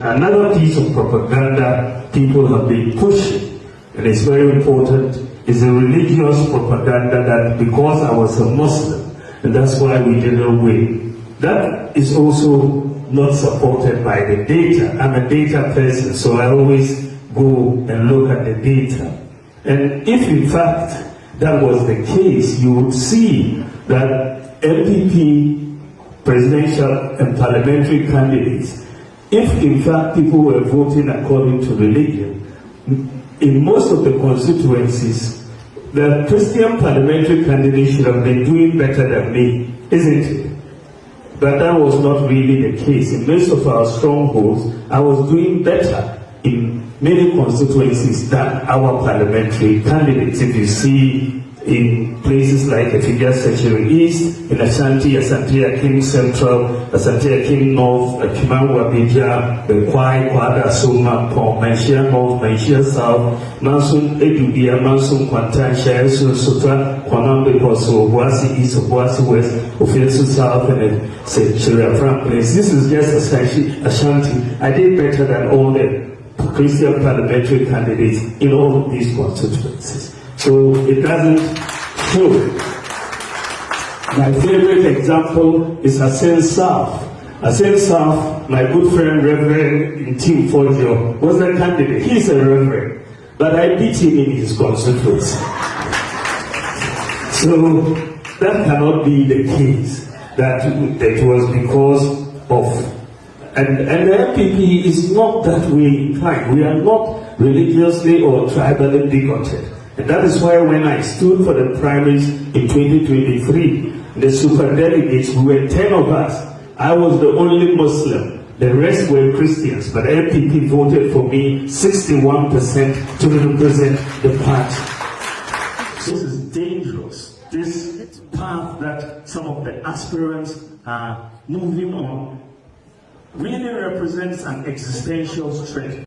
Another piece of propaganda people have been pushing, and it's very important, is a religious propaganda that because I was a Muslim, and that's why we didn't win. That is also not supported by the data. I'm a data person, so I always go and look at the data. And if in fact that was the case, you would see that MPP presidential and parliamentary candidates, if in fact people were voting according to religion, in most of the constituencies, the Christian parliamentary candidate should have been doing better than me, isn't it? But that was not really the case. In most of our strongholds, I was doing better in many constituencies than our parliamentary candidates. If you see in places like Efidia Secretary East, in Ashanti Akim Central, Ashanti Akim North, Kimangu Abidja, Kwai, Kwada, Soma, Pong, Manshia North, Manshia South, Mansun Edubia, Mansun Kwantan, Shayasun Sutra, Kwanambe Koso, Obuasi East, Obuasi West, Ofensu South, and Secretary Franklin. This is just Ashanti. I did better than all the Christian parliamentary candidates in all of these constituencies. So it doesn't show. My favorite example is Asen South. Asen South, my good friend Reverend Tim Forjo was a candidate. He's a reverend, but I beat him in his constituency. So that cannot be the case. That was because of. And the MPP is not that way inclined. We are not religiously or tribally bigoted. And that is why when I stood for the primaries in 2023, the superdelegates, we were 10 of us. I was the only Muslim. The rest were Christians. But MPP voted for me 61% to represent the party. This is dangerous. This path that some of the aspirants are moving on really represents an existential threat.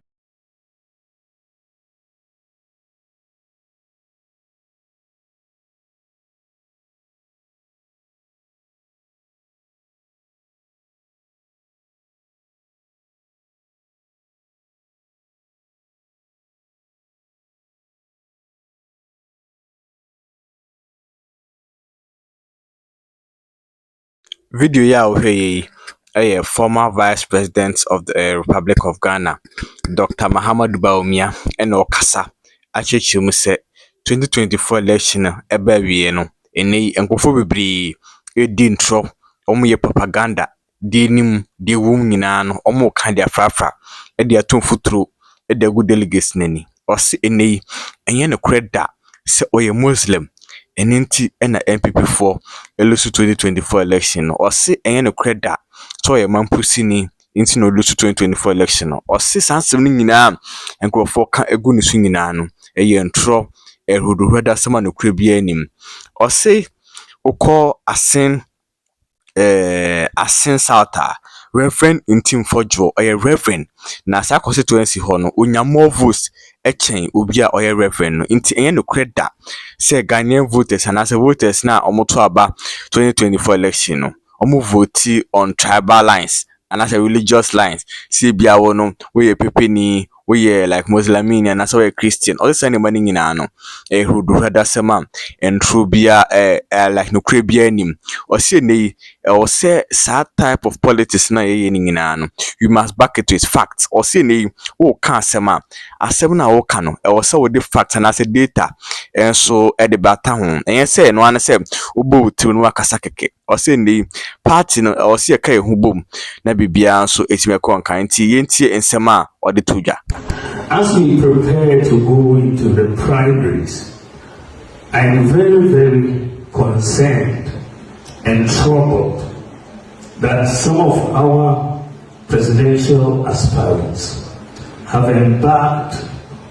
Video ya ohwe former vice president of the Republic of Ghana, Dr. Bawumia, and Okasa Achaeampong se 2024 election eba wie no eni enkofo bebre edi ntro omo ye propaganda di nim di wum nyina no omo kan dia frafa e dia ton futuro e da good delegates nani osi eni enye no kreda se oye Muslim eninti na MPP4 elusu 2024 election no osi enye no kreda so ye mampusini inti no elusu 2024 election no osi sansem ni nyina enkrofo ka egu ni su nyina no eye ntro ehuduhweda sama no kra bia anim osi ukọ asen South Reverend Intim Forjo oye Reverend na sa constituency ho no onya more votes echen obi a oye Reverend no inti enye no kreda se Ghanaian voters and as voters na omoto aba 2024 election no omo vote on tribal lines and as religious lines see bia wo no we pepeni we like Muslimin and as we Christian all this anybody nyina no hudu hada sema entro bia like no kra bia nim o se nei o se sa type of politics na ye nyina no you must back it with facts o se nei o kan sema asem na o kan no o se wo the facts and as data enso e de bata ho en se no an se obo tiw no akasa keke o se nei party no o se kai hu bom na bibia so etime kon kan ti yentie ensema o de tuja. As we prepare to go into the primaries, I am very, very concerned and troubled that some of our presidential aspirants have embarked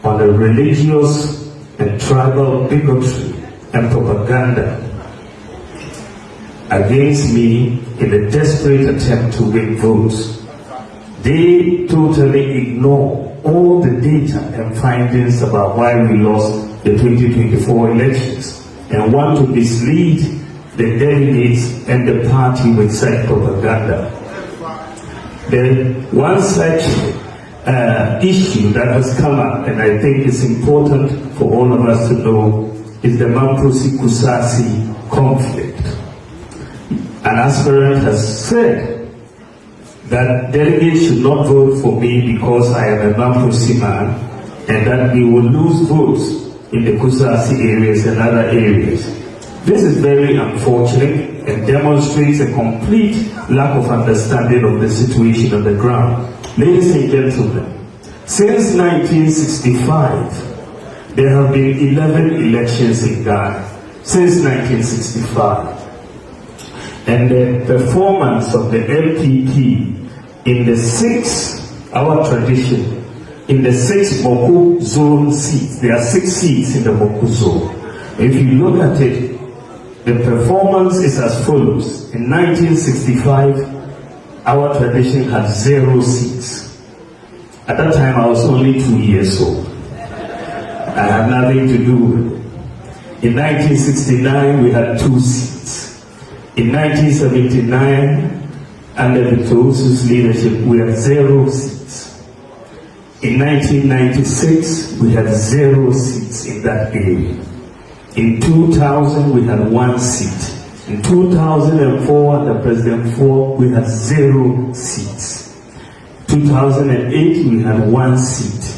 on a religious and tribal bigotry and propaganda against me in a desperate attempt to win votes. They totally ignore all the data and findings about why we lost the 2024 elections and want to mislead the delegates and the party with such propaganda. Then one such issue that has come up, and I think it's important for all of us to know, is the Mamprosi-Kusasi conflict. An aspirant has said that delegates should not vote for me because I am a Mamprosi man, and that we will lose votes in the Kusasi areas and other areas. This is very unfortunate and demonstrates a complete lack of understanding of the situation on the ground. Ladies and gentlemen, since 1965, there have been 11 elections in Ghana. Since 1965. And the performance of the MPP in the our tradition, in the 6 Moku zone seats, there are 6 seats in the Moku zone. If you look at it, the performance is as follows. In 1965, our tradition had 0 seats. At that time, I was only 2 years old. I had nothing to do with it. In 1969, we had 2 seats. In 1979, under Victor's leadership, we had 0 seats. In 1996, we had 0 seats in that area. In 2000, we had 1 seat. In 2004, under President Ford, we had 0 seats. 2008, we had 1 seat.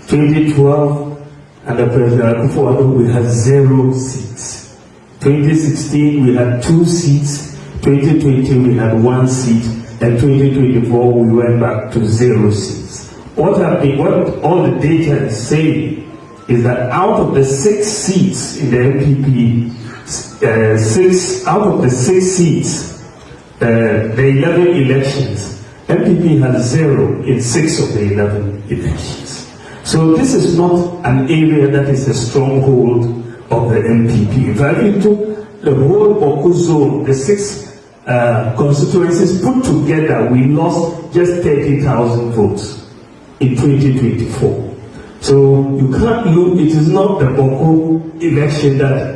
2012, under President Akufo-Addo, we had 0 seats. 2016, we had 2 seats. 2020, we had 1 seat. And 2024, we went back to 0 seats. What all the data is saying is that out of the 6 seats in the MPP, out of the 6 seats, the 11 elections, MPP has 0 in 6 of the 11 elections. So this is not an area that is a stronghold of the MPP. In fact, it took the whole Boku zone, the 6 constituencies put together, we lost just 30,000 votes in 2024. So you can't look, it is not the Boku election that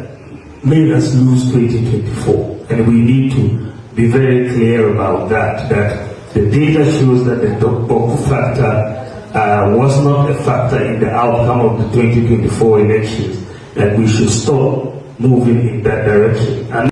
made us lose 2024. And we need to be very clear about that the data shows that the Boku factor was not a factor in the outcome of the 2024 elections, that we should stop moving in that direction. And